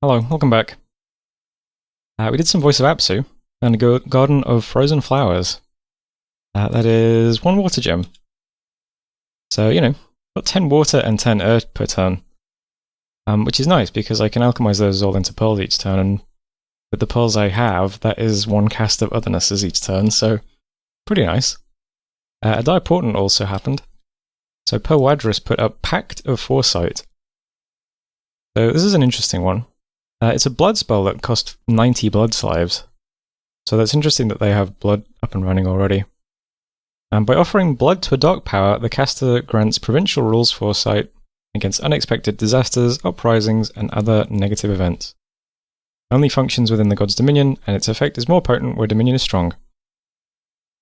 Hello, welcome back. We did some voice of Apsu and a garden of frozen flowers. That is 1 water gem. So, got 10 water and 10 earth per turn. Which is nice because I can alchemize those all into pearls each turn, and with the pearls I have, that is 1 cast of othernesses each turn, so pretty nice. A dire portent also happened. So Pearl Wadris put up Pact of Foresight. So this is an interesting one. It's a blood spell that cost 90 blood slaves. So that's interesting that they have blood up and running already. And by offering blood to a dark power, the caster grants provincial rules foresight against unexpected disasters, uprisings, and other negative events. Only functions within the god's dominion, and its effect is more potent where dominion is strong.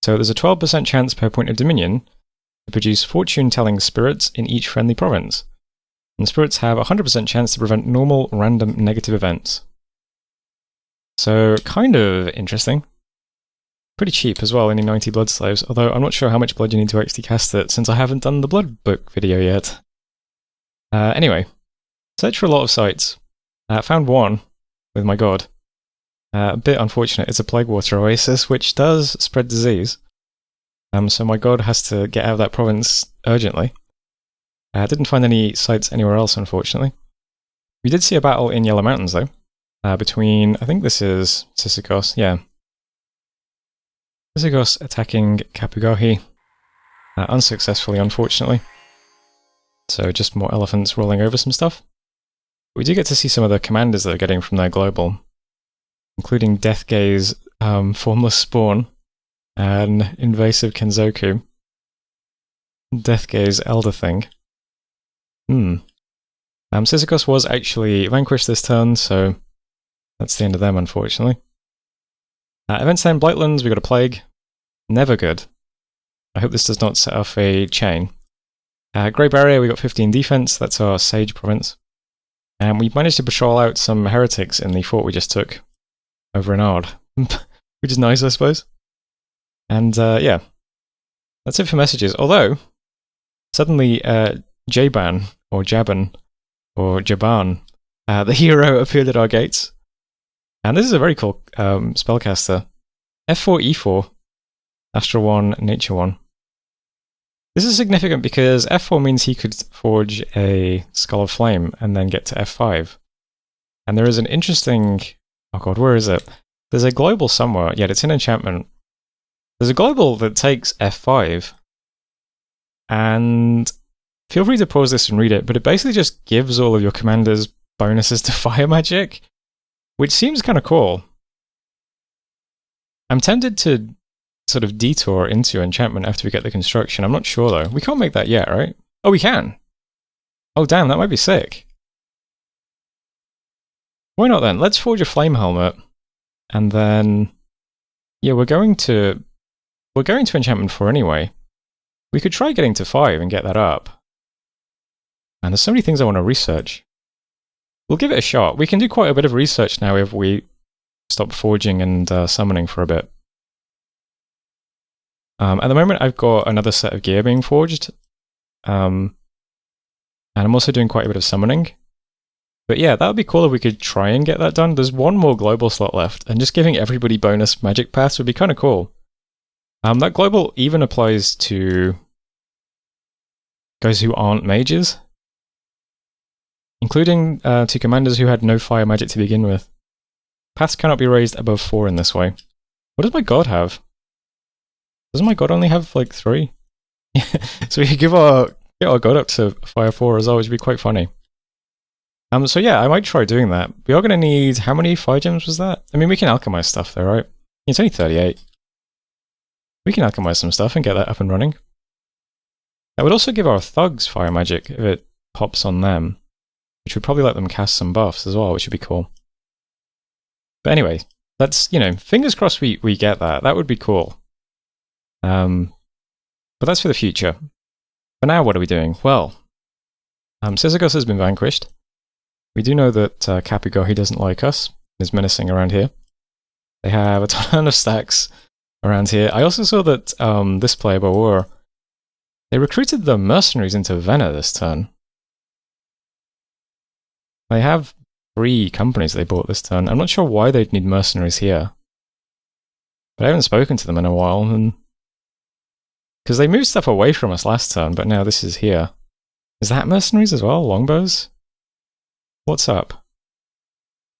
So there's a 12% chance per point of dominion to produce fortune-telling spirits in each friendly province. And spirits have a 100% chance to prevent normal, random, negative events. So, kind of interesting. Pretty cheap as well, only 90 blood slaves, although I'm not sure how much blood you need to actually cast it, since I haven't done the blood book video yet. Anyway, search for a lot of sites. Found one with my god. A bit unfortunate, it's a plague water oasis, which does spread disease. So my god has to get out of that province urgently. I didn't find any sites anywhere else, unfortunately. We did see a battle in Yellow Mountains, though, between, I think this is Sisyphos, yeah. Sisyphos attacking Kapugahi, unsuccessfully, unfortunately. So just more elephants rolling over some stuff. We do get to see some of the commanders that are getting from their global, including Death Gaze, Formless Spawn, and Invasive Kenzoku. Death Gaze Elder Thing. Sisyphos was actually vanquished this turn, so that's the end of them, unfortunately. Events in Blightlands, we got a Plague. Never good. I hope this does not set off a chain. Grey Barrier, we got 15 defense, that's our Sage province. And we managed to patrol out some heretics in the fort we just took over in Ard, which is nice, I suppose. And yeah, that's it for messages. Although, suddenly Jaban, or Jaban, or Jaban, the hero appeared at our gates. And this is a very cool spellcaster. F4, E4, Astral 1, Nature 1. This is significant because F4 means he could forge a Skull of Flame and then get to F5. And there is an interesting... oh god, where is it? There's a global somewhere, yet it's in enchantment. There's a global that takes F5, and feel free to pause this and read it, but it basically just gives all of your commanders bonuses to fire magic, which seems kind of cool. I'm tempted to sort of detour into enchantment after we get the construction. I'm not sure though. We can't make that yet, right? Oh, we can! Oh damn, that might be sick. Why not then? Let's forge a flame helmet, and then... yeah, we're going to enchantment 4 anyway. We could try getting to 5 and get that up. And there's so many things I want to research. We'll give it a shot. We can do quite a bit of research now if we stop forging and summoning for a bit. At the moment, I've got another set of gear being forged. And I'm also doing quite a bit of summoning. But yeah, that would be cool if we could try and get that done. There's 1 more global slot left, and just giving everybody bonus magic paths would be kind of cool. That global even applies to guys who aren't mages, including to commanders who had no fire magic to begin with. Paths cannot be raised above 4 in this way. What does my god have? Doesn't my god only have like 3? So we could get our god up to fire 4 as well, which would be quite funny. So yeah, I might try doing that. We are going to need, how many fire gems was that? I mean, we can alchemize stuff though, right? It's only 38. We can alchemize some stuff and get that up and running. That would also give our thugs fire magic if it pops on them, which would probably let them cast some buffs as well, which would be cool. But anyway, that's, fingers crossed we get that. That would be cool. But that's for the future. For now, what are we doing? Well, Sisyphos has been vanquished. We do know that Kapugahi doesn't like us, is menacing around here. They have a ton of stacks around here. I also saw that this player, Bawur, they recruited the mercenaries into Vena this turn. They have 3 companies they bought this turn. I'm not sure why they'd need mercenaries here. But I haven't spoken to them in a while, and because they moved stuff away from us last turn, but now this is here. Is that mercenaries as well? Longbows? What's up?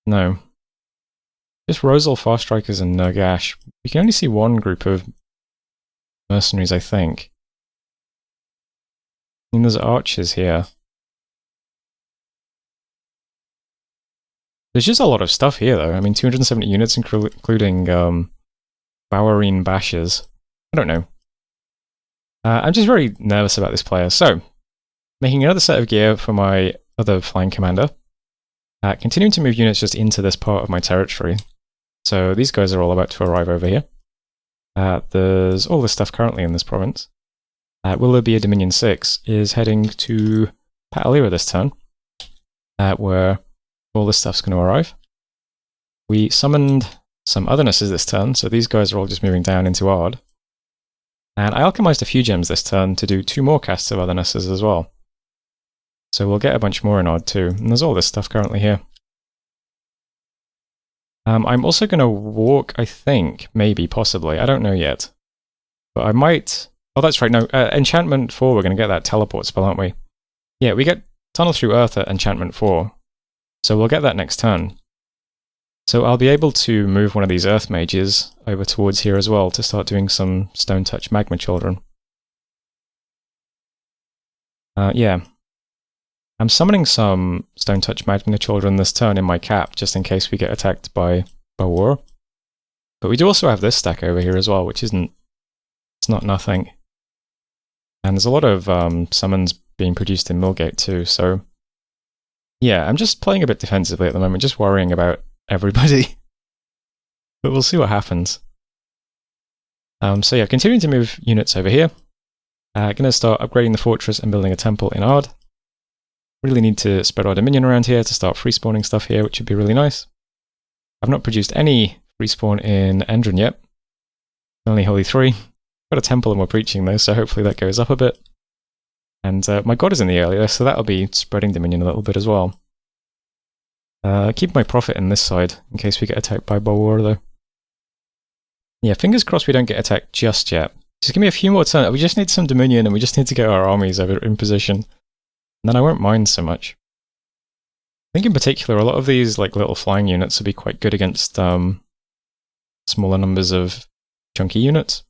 No. Just Rosal, Far Strikers, and Nurgash. You can only see one group of mercenaries, I think. And there's archers here. There's just a lot of stuff here, though. I mean, 270 units, including Bowerine Bashers. I don't know. I'm just very nervous about this player. So, making another set of gear for my other flying commander. Continuing to move units just into this part of my territory. So these guys are all about to arrive over here. There's all this stuff currently in this province. Will there be a Dominion 6 is heading to Patalira this turn, where all this stuff's going to arrive. We summoned some othernesses this turn, so these guys are all just moving down into Ard. And I alchemized a few gems this turn to do 2 more casts of othernesses as well. So we'll get a bunch more in Ard too, and there's all this stuff currently here. I'm also going to walk, I think, maybe, possibly, I don't know yet. But I might... Oh, that's right, no, Enchantment 4, we're going to get that teleport spell, aren't we? Yeah, we get Tunnel Through Earth at Enchantment 4, so we'll get that next turn. So I'll be able to move one of these Earth Mages over towards here as well to start doing some Stone Touch Magma Children. Yeah. I'm summoning some Stone Touch Magma Children this turn in my cap, just in case we get attacked by Bawar. But we do also have this stack over here as well, which isn't... It's not nothing. And there's a lot of summons being produced in Millgate too, so... Yeah, I'm just playing a bit defensively at the moment, just worrying about everybody. But we'll see what happens. So yeah, continuing to move units over here. Gonna start upgrading the fortress and building a temple in Ard. Really need to spread our dominion around here to start free spawning stuff here, which would be really nice. I've not produced any free spawn in Endron yet. Only Holy 3. Got a temple and we're preaching though, so hopefully that goes up a bit. And my god is in the earlier, so that'll be spreading dominion a little bit as well. Keep my profit in this side, in case we get attacked by Bawar though. Yeah, fingers crossed we don't get attacked just yet. Just give me a few more turns. We just need some dominion and we just need to get our armies over in position. And then I won't mind so much. I think in particular, a lot of these like little flying units will be quite good against smaller numbers of chunky units.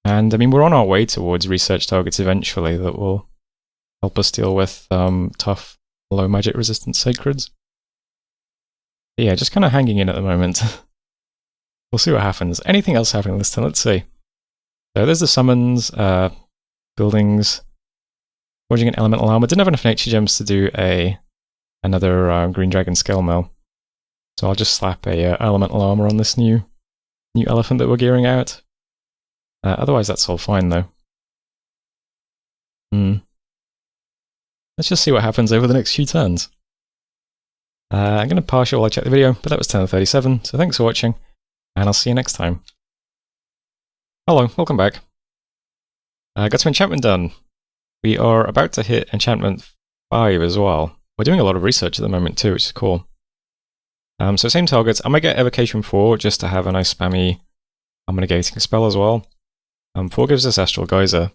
And I mean, we're on our way towards research targets eventually that will help us deal with tough, low magic resistance sacreds. But yeah, just kind of hanging in at the moment. We'll see what happens. Anything else happening this turn? Let's see. So there's the summons, buildings. Forging an elemental armor. Didn't have enough nature gems to do another green dragon scale mill, so I'll just slap a elemental armor on this new elephant that we're gearing out. Otherwise, that's all fine though. Let's just see what happens over the next few turns. I'm going to partial while I check the video, but that was turn 37. So thanks for watching, and I'll see you next time. Hello, welcome back. Got some enchantment done. We are about to hit enchantment 5 as well. We're doing a lot of research at the moment too, which is cool. So same targets. I might get Evocation 4 just to have a nice spammy armor negating spell as well. 4 gives us Astral Geyser,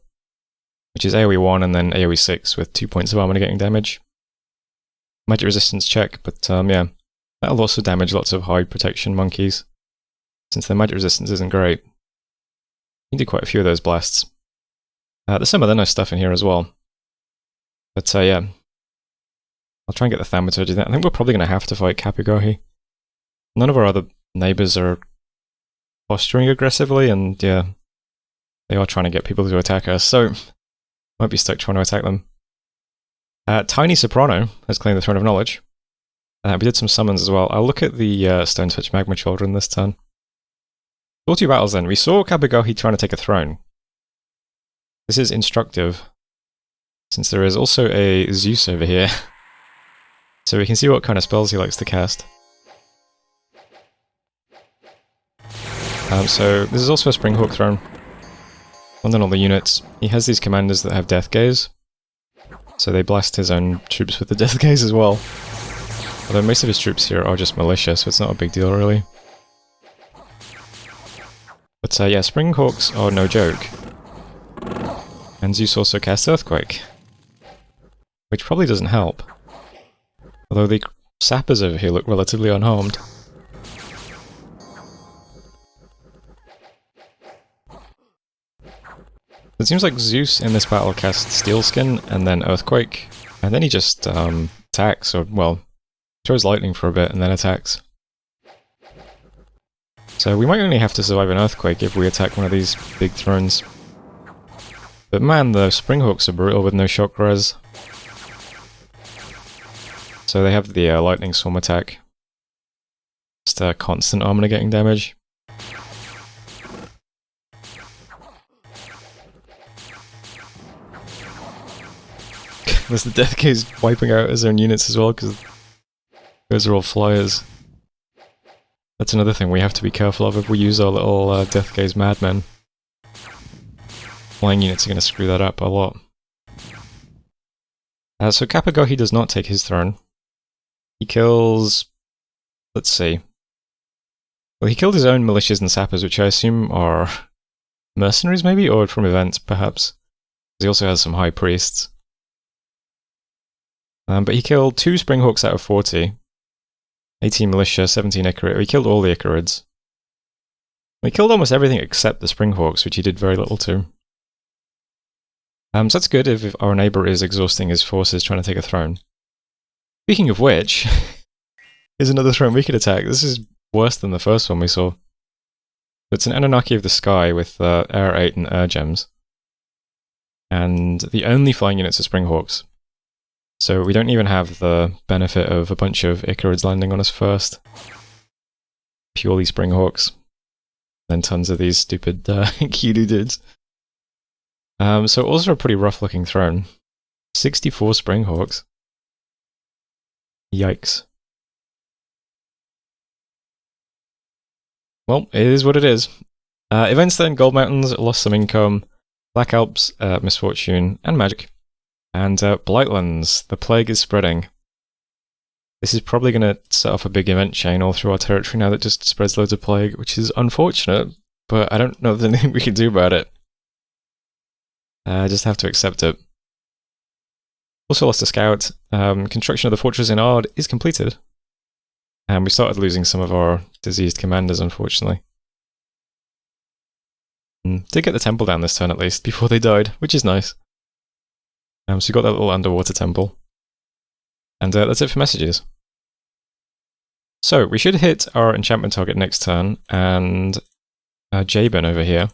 which is AoE 1 and then AoE 6 with 2 points of armor negating damage. Magic resistance check, but yeah, that'll also damage lots of high protection monkeys, since their magic resistance isn't great. You can do quite a few of those blasts. There's some other nice stuff in here as well. But yeah, I'll try and get the Thaumaturge. I think we're probably going to have to fight Kapigohi. None of our other neighbours are posturing aggressively, and yeah, they are trying to get people to attack us, so might be stuck trying to attack them. Tiny Soprano has claimed the Throne of Knowledge. We did some summons as well. I'll look at the Stone Touch Magma Children this turn. 42 battles then. We saw Kapigohi trying to take a throne. This is instructive, since there is also a Zeus over here. So we can see what kind of spells he likes to cast. So this is also a Springhawk throne. On all the units. He has these commanders that have Death Gaze. So they blast his own troops with the Death Gaze as well. Although most of his troops here are just militia, so it's not a big deal really. But yeah, Springhawks are no joke. And Zeus also casts Earthquake, which probably doesn't help. Although the sappers over here look relatively unharmed. It seems like Zeus in this battle casts Steel Skin and then Earthquake, and then he just attacks, or well, throws lightning for a bit and then attacks. So we might only have to survive an Earthquake if we attack one of these big thrones. But man, the Springhawks are brutal with no shock res. So they have the lightning swarm attack. Just constant armor negating damage. There's the Death Gaze wiping out his own units as well, because those are all flyers. That's another thing we have to be careful of if we use our little Death Gaze madmen. Flying units are going to screw that up a lot. So Kapagohi does not take his throne. He kills... let's see. Well, he killed his own militias and sappers, which I assume are mercenaries maybe, or from events perhaps. He also has some high priests. But he killed 2 Springhawks out of 40. 18 militia, 17 Icarid. He killed all the Icarids. He killed almost everything except the Springhawks, which he did very little to. So that's good if our neighbour is exhausting his forces trying to take a throne. Speaking of which, here's another throne we could attack. This is worse than the first one we saw. It's an Anunnaki of the Sky with Air 8 and Air Gems. And the only flying units are Springhawks. So we don't even have the benefit of a bunch of Icarids landing on us first. Purely Springhawks. Then tons of these stupid Kidu dudes. So also a pretty rough looking throne. 64 Springhawks. Yikes. Well, it is what it is. Events then, Gold Mountains, lost some income, Black Alps, misfortune, and magic. And Blightlands, the plague is spreading. This is probably going to set off a big event chain all through our territory now that just spreads loads of plague, which is unfortunate, but I don't know if there's anything we can do about it. I just have to accept it. Also lost a scout. Construction of the fortress in Ard is completed. And we started losing some of our diseased commanders, unfortunately. Did get the temple down this turn at least, before they died, which is nice. So we got that little underwater temple. And that's it for messages. So, we should hit our enchantment target next turn, and Jabin over here.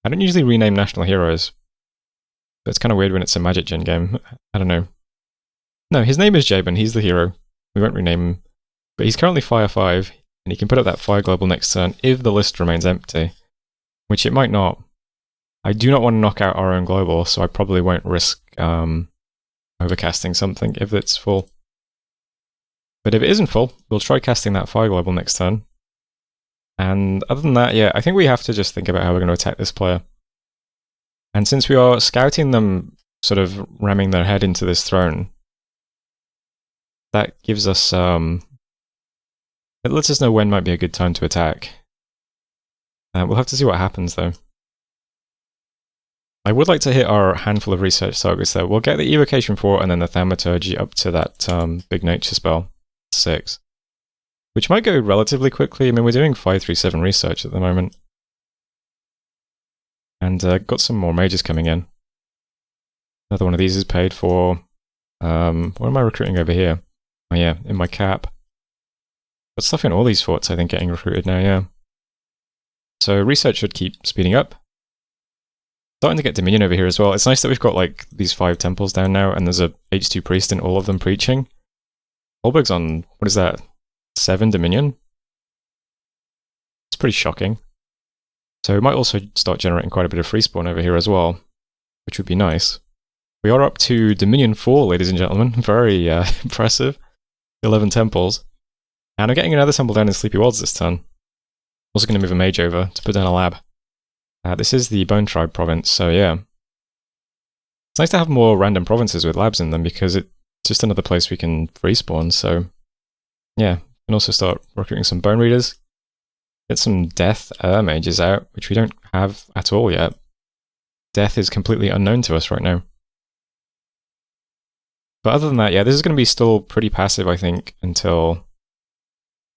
I don't usually rename national heroes, but it's kind of weird when it's a MagicGen game. I don't know. No, his name is Jabin, he's the hero. We won't rename him. But he's currently Fire 5, and he can put up that Fire Global next turn if the list remains empty. Which it might not. I do not want to knock out our own global, so I probably won't risk overcasting something if it's full. But if it isn't full, we'll try casting that Fire Global next turn. And other than that, yeah, I think we have to just think about how we're going to attack this player. And since we are scouting them, sort of ramming their head into this throne, that gives us, it lets us know when might be a good time to attack. We'll have to see what happens though. I would like to hit our handful of research targets though. We'll get the Evocation 4 and then the Thaumaturgy up to that big nature spell, 6. Which might go relatively quickly. I mean, we're doing 537 research at the moment. And got some more mages coming in. Another one of these is paid for. What am I recruiting over here? Oh yeah, in my cap. Got stuff in all these forts I think getting recruited now, yeah. So research should keep speeding up. Starting to get Dominion over here as well. It's nice that we've got like these 5 temples down now, and there's a H2 priest in all of them preaching. Holberg's on, what is that, 7 Dominion? It's pretty shocking. So we might also start generating quite a bit of free spawn over here as well, which would be nice. We are up to Dominion 4, ladies and gentlemen. Very impressive. 11 temples. And I'm getting another temple down in Sleepy Worlds this turn. Also going to move a mage over to put down a lab. This is the Bone Tribe province, so yeah. It's nice to have more random provinces with labs in them because it's just another place we can respawn. So yeah, we can also start recruiting some bone readers. Get some death mages out, which we don't have at all yet. Death is completely unknown to us right now. But other than that, yeah, this is going to be still pretty passive, I think, until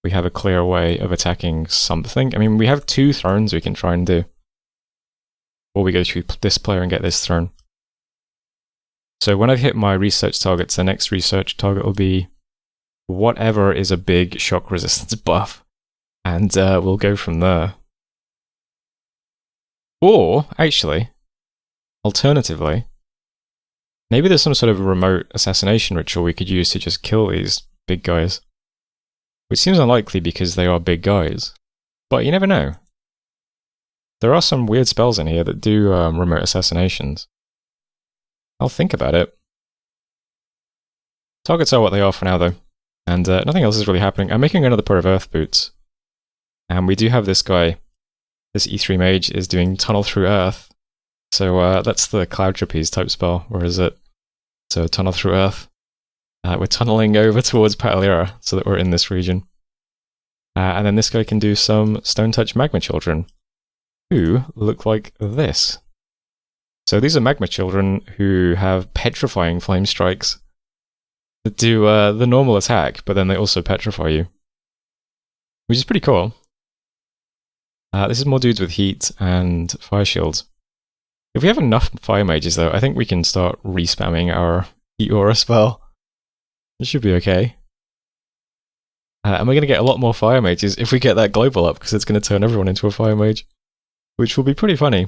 we have a clear way of attacking something. I mean, we have 2 thrones we can try and do. Or we go through this player and get this throne. So when I've hit my research targets, the next research target will be whatever is a big shock resistance buff. And we'll go from there. Or, actually, alternatively, maybe there's some sort of remote assassination ritual we could use to just kill these big guys. Which seems unlikely because they are big guys. But you never know. There are some weird spells in here that do remote assassinations. I'll think about it. Targets are what they are for now, though. And nothing else is really happening. I'm making another pair of Earth Boots. And we do have this guy. This E3 mage is doing Tunnel Through Earth. So that's the Cloud Trapeze type spell. Where is it? So Tunnel Through Earth. We're tunneling over towards Patalira so that we're in this region. And then this guy can do some Stone Touch Magma Children, who look like this. So these are Magma Children who have Petrifying Flame Strikes that do the normal attack, but then they also petrify you. Which is pretty cool. This is more dudes with heat and fire shields. If we have enough fire mages though, I think we can start re-spamming our heat aura spell. It should be okay. And we're going to get a lot more fire mages if we get that global up, because it's going to turn everyone into a fire mage. Which will be pretty funny.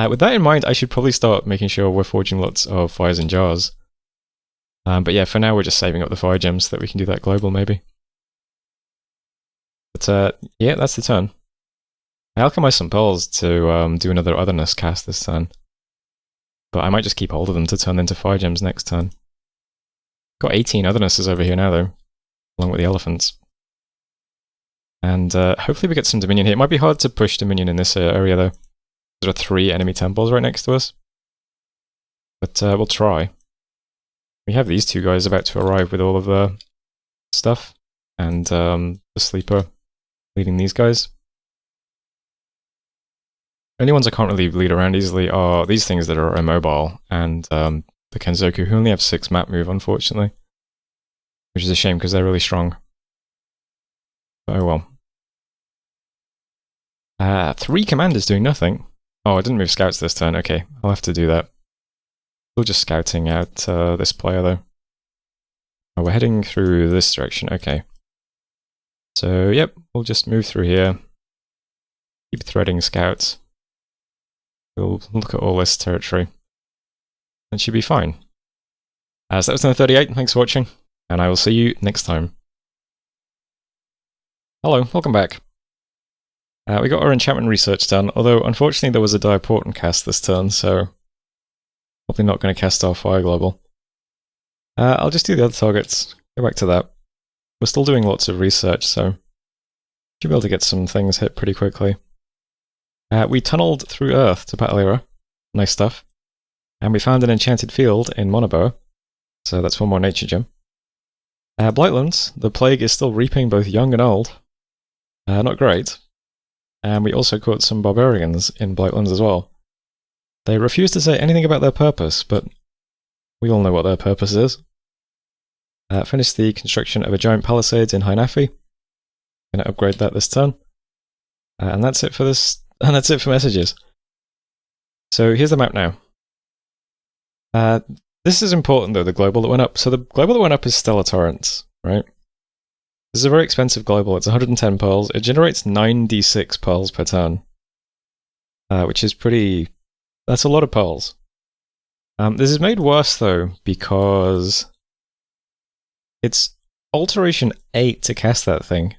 With that in mind, I should probably start making sure we're forging lots of fires in jars. But yeah, for now we're just saving up the fire gems so that we can do that global maybe. But yeah, that's the turn. I alchemized some pearls to do another Otherness cast this turn. But I might just keep hold of them to turn into fire gems next turn. Got 18 Othernesses over here now though, along with the elephants. And hopefully we get some Dominion here. It might be hard to push Dominion in this area though. There are 3 enemy temples right next to us. But we'll try. We have these 2 guys about to arrive with all of the stuff. And the Sleeper leading these guys. Only ones I can't really lead around easily are these things that are immobile, and the Kenzoku, who only have 6 map move, unfortunately. Which is a shame, because they're really strong. But oh well. 3 commanders doing nothing. Oh, I didn't move scouts this turn. Okay, I'll have to do that. Still just scouting out this player, though. Oh, we're heading through this direction. Okay. So, yep, we'll just move through here. Keep threading scouts. We'll look at all this territory. That should be fine. So that was number 38. Thanks for watching, and I will see you next time. Hello, welcome back. We got our enchantment research done, although unfortunately there was a Dire Portent cast this turn, so probably not going to cast our Fire Global. I'll just do the other targets, go back to that. We're still doing lots of research, so should be able to get some things hit pretty quickly. We tunneled through Earth to Patalira, nice stuff. And we found an enchanted field in Monoboa, so that's 1 more nature gem. Blightlands, the plague is still reaping both young and old. Not great. And we also caught some barbarians in Blightlands as well. They refuse to say anything about their purpose, but we all know what their purpose is. Finished the construction of a giant palisades in Hainafi. Gonna upgrade that this turn. And that's it for this. And that's it for messages. So here's the map now. This is important though, the global that went up. So the global that went up is Stellar Torrents, right? This is a very expensive global. It's 110 pearls. It generates 9d6 pearls per turn. Which is pretty... That's a lot of pearls. This is made worse though, because it's Alteration 8 to cast that thing,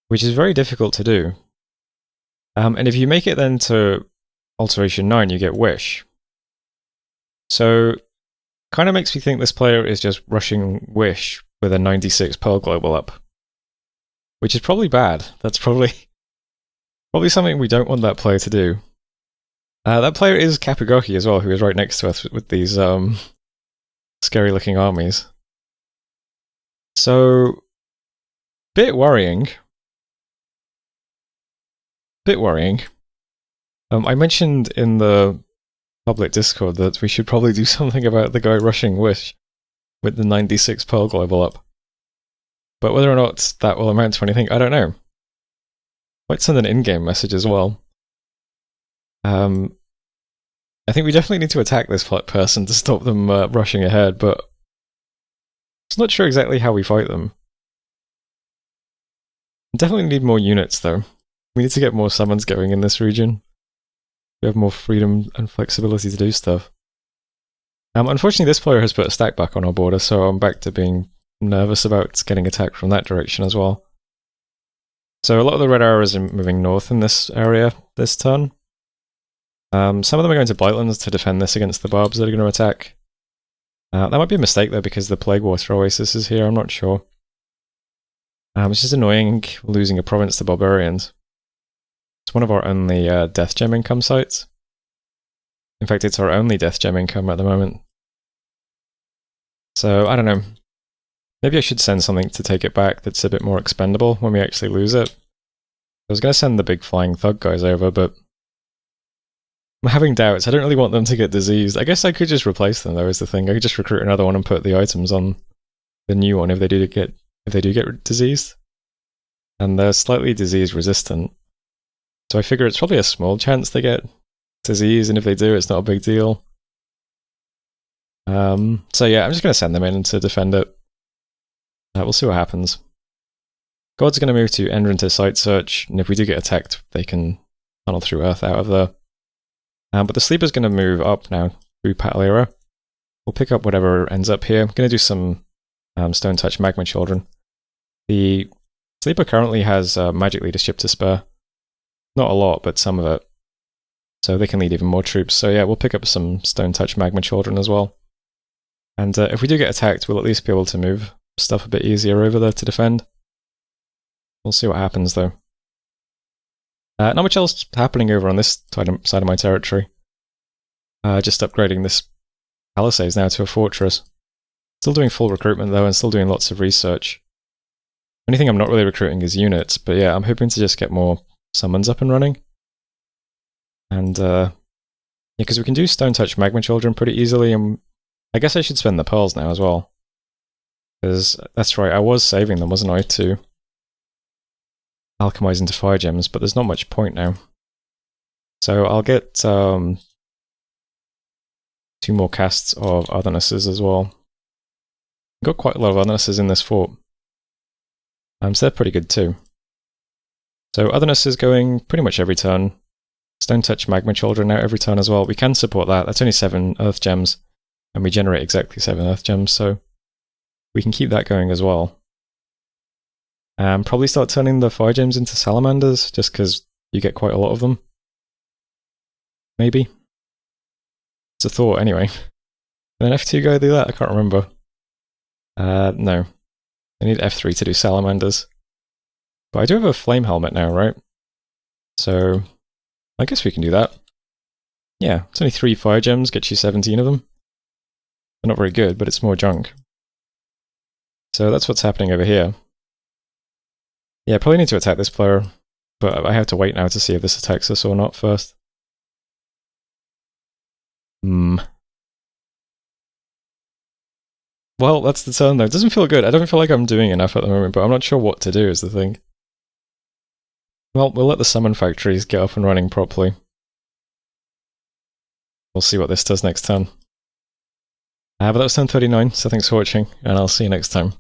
which is very difficult to do. And if you make it then to Alteration 9, you get Wish. So, kind of makes me think this player is just rushing Wish with a 96 Pearl Global up. Which is probably bad. That's probably something we don't want that player to do. That player is Kapigoki as well, who is right next to us with these scary-looking armies. So, bit worrying. I mentioned in the public Discord that we should probably do something about the guy rushing Wish with the 96 Pearl Global up. But whether or not that will amount to anything, I don't know. Might send an in-game message as well. I think we definitely need to attack this person to stop them rushing ahead, but I'm not sure exactly how we fight them. We definitely need more units, though. We need to get more summons going in this region. We have more freedom and flexibility to do stuff. Unfortunately, this player has put a stack back on our border, so I'm back to being nervous about getting attacked from that direction as well. So a lot of the red arrows are moving north in this area this turn. Some of them are going to Blightlands to defend this against the Barbs that are going to attack. That might be a mistake though, because the Plague Water Oasis is here, I'm not sure. It's just annoying losing a province to Barbarians. It's one of our only Death Gem income sites. In fact, it's our only Death Gem income at the moment. So, I don't know. Maybe I should send something to take it back that's a bit more expendable when we actually lose it. I was going to send the big flying thug guys over, but I'm having doubts. I don't really want them to get diseased. I guess I could just replace them, though, is the thing. I could just recruit another one and put the items on the new one if they do get diseased. And they're slightly disease resistant. So I figure it's probably a small chance they get disease, and if they do, it's not a big deal. So yeah, I'm just going to send them in to defend it. We'll see what happens. God's going to move to enter into Site Search, and if we do get attacked, they can tunnel through Earth out of there. But the Sleeper's going to move up now through Patalira. We'll pick up whatever ends up here. I'm going to do some Stone Touch Magma Children. The Sleeper currently has magic leadership to spare. Not a lot, but some of it. So they can lead even more troops. So yeah, we'll pick up some Stone Touch Magma Children as well. And if we do get attacked, we'll at least be able to move stuff a bit easier over there to defend. We'll see what happens though. Not much else happening over on this side of my territory. Just upgrading this Palisades now to a fortress. Still doing full recruitment though, and still doing lots of research. Only thing I'm not really recruiting is units, but yeah, I'm hoping to just get more summons up and running. And yeah, because we can do Stone Touch Magma Children pretty easily, and I guess I should spend the pearls now as well. Because that's right, I was saving them, wasn't I, to alchemize into fire gems, but there's not much point now. So I'll get 2 more casts of Othernesses as well. Got quite a lot of Othernesses in this fort. So they're pretty good too. So Otherness is going pretty much every turn. Stone Touch Magma Children now every turn as well. We can support that. That's only 7 Earth Gems, and we generate exactly 7 Earth Gems, so we can keep that going as well. Probably start turning the fire gems into salamanders, just because you get quite a lot of them. Maybe. It's a thought, anyway. Can an F2 guy do that? I can't remember. No. I need F3 to do salamanders. But I do have a flame helmet now, right? So I guess we can do that. Yeah, it's only 3 fire gems, gets you 17 of them. They're not very good, but it's more junk. So that's what's happening over here. Yeah, probably need to attack this player, but I have to wait now to see if this attacks us or not first. Well, that's the turn though. It doesn't feel good. I don't feel like I'm doing enough at the moment, but I'm not sure what to do is the thing. Well, we'll let the summon factories get up and running properly. We'll see what this does next turn. But that was turn 39, so thanks for watching, and I'll see you next time.